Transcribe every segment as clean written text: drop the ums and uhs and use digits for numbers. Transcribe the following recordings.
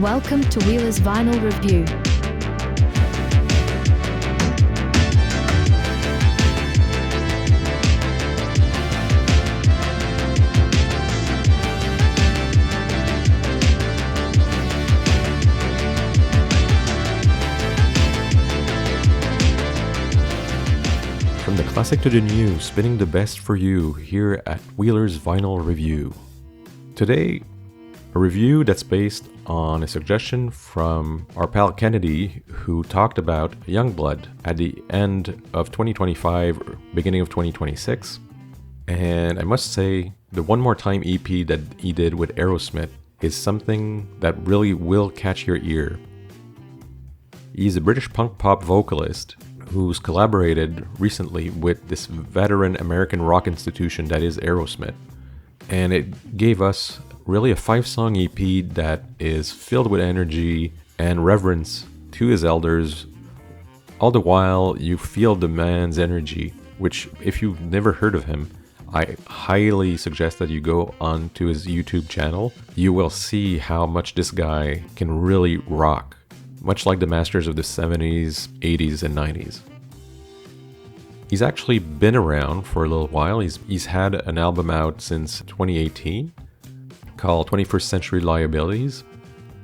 Welcome to Wheeler's Vinyl Review. From the classic to the new, spinning the best for you here at Wheeler's Vinyl Review. Today, a review that's based on a suggestion from our pal Kennedy, who talked about YUNGBLUD at the end of 2025, beginning of 2026. And I must say, the One More Time EP that he did with Aerosmith is something that really will catch your ear. He's a British punk pop vocalist who's collaborated recently with this veteran American rock institution that is Aerosmith. And it gave us really a 5-song EP that is filled with energy and reverence to his elders. All the while, you feel the man's energy, which, if you've never heard of him, I highly suggest that you go onto his YouTube channel. You will see how much this guy can really rock, much like the masters of the 70s, 80s, and 90s. He's actually been around for a little while. He's had an album out since 2018 called 21st Century Liabilities,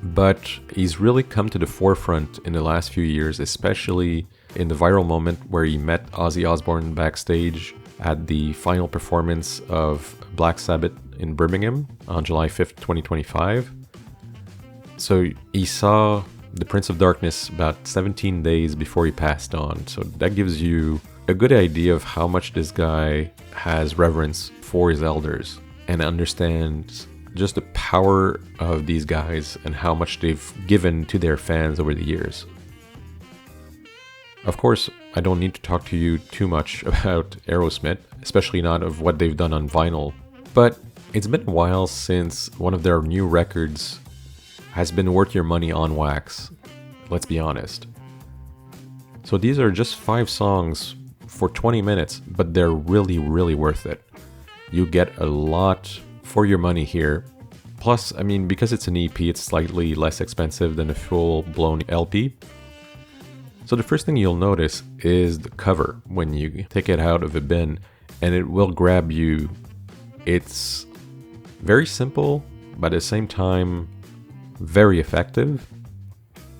but he's really come to the forefront in the last few years, especially in the viral moment where he met Ozzy Osbourne backstage at the final performance of Black Sabbath in Birmingham on July 5th, 2025. So he saw the Prince of Darkness about 17 days before he passed on. So that gives you a good idea of how much this guy has reverence for his elders and understands just the power of these guys and how much they've given to their fans over the years. Of course, I don't need to talk to you too much about Aerosmith, especially not of what they've done on vinyl, but it's been a while since one of their new records has been worth your money on wax. Let's be honest. So these are just 5 songs for 20 minutes, but they're really, really worth it. You get a lot for your money here. Plus, I mean, because it's an EP, it's slightly less expensive than a full-blown LP. So the first thing you'll notice is the cover when you take it out of a bin, and it will grab you. It's very simple, but at the same time, very effective.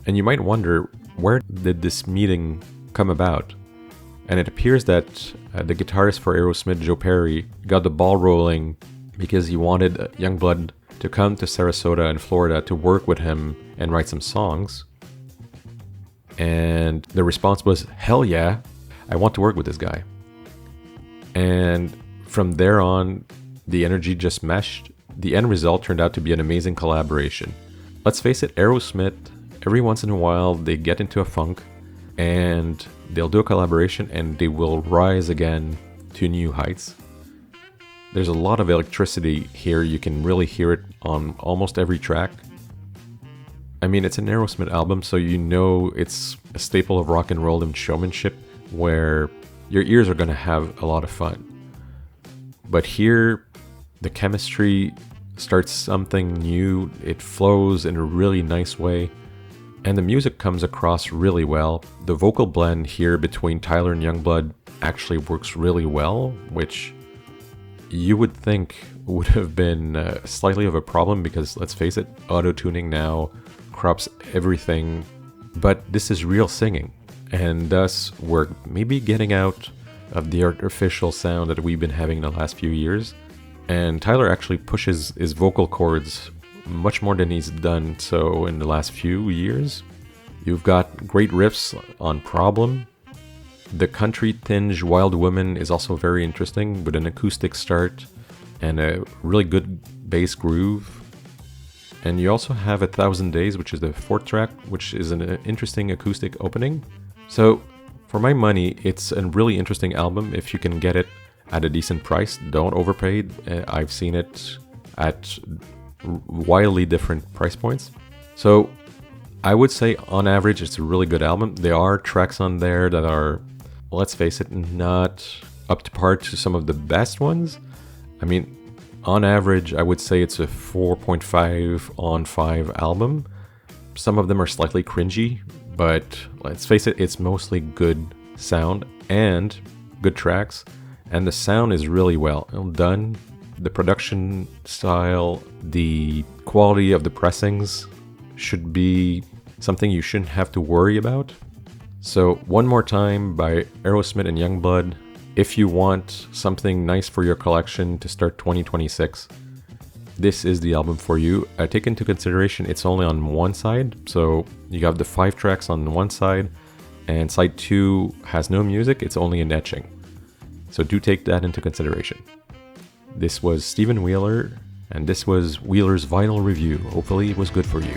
And you might wonder, where did this meeting come about? And it appears that the guitarist for Aerosmith, Joe Perry, got the ball rolling because he wanted YUNGBLUD to come to Sarasota in Florida to work with him and write some songs. And the response was, hell yeah, I want to work with this guy. And from there on, the energy just meshed. The end result turned out to be an amazing collaboration. Let's face it, Aerosmith, every once in a while, they get into a funk and they'll do a collaboration and they will rise again to new heights. There's a lot of electricity here. You can really hear it on almost every track. I mean, it's an Aerosmith album, so you know it's a staple of rock and roll and showmanship where your ears are going to have a lot of fun. But here, the chemistry starts something new. It flows in a really nice way. And the music comes across really well. The vocal blend here between Tyler and YUNGBLUD actually works really well, which you would think would have been slightly of a problem because, let's face it, auto-tuning now crops everything. But this is real singing, and thus we're maybe getting out of the artificial sound that we've been having the last few years. And Tyler actually pushes his vocal cords much more than he's done so in the last few years. You've got great riffs on Problem. The country tinge Wild Woman is also very interesting with an acoustic start and a really good bass groove. And you also have 1,000 Days, which is the 4th track, which is an interesting acoustic opening. So for my money, it's a really interesting album if you can get it at a decent price. Don't overpay. I've seen it at wildly different price points. So I would say on average it's a really good album. There are tracks on there that are, let's face it, not up to par to some of the best ones. I mean, on average I would say it's a 4.5 on 5 album, Some of them are slightly cringy, but let's face it, it's mostly good sound and good tracks, and the sound is really well done. The production style, the quality of the pressings should be something you shouldn't have to worry about. So One More Time by Aerosmith and YUNGBLUD. If you want something nice for your collection to start 2026, this is the album for you. Take into consideration it's only on one side, so you have the 5 tracks on one side, and side 2 has no music, it's only an etching. So do take that into consideration. This was Stephen Wheeler, and this was Wheeler's Vinyl Review. Hopefully it was good for you.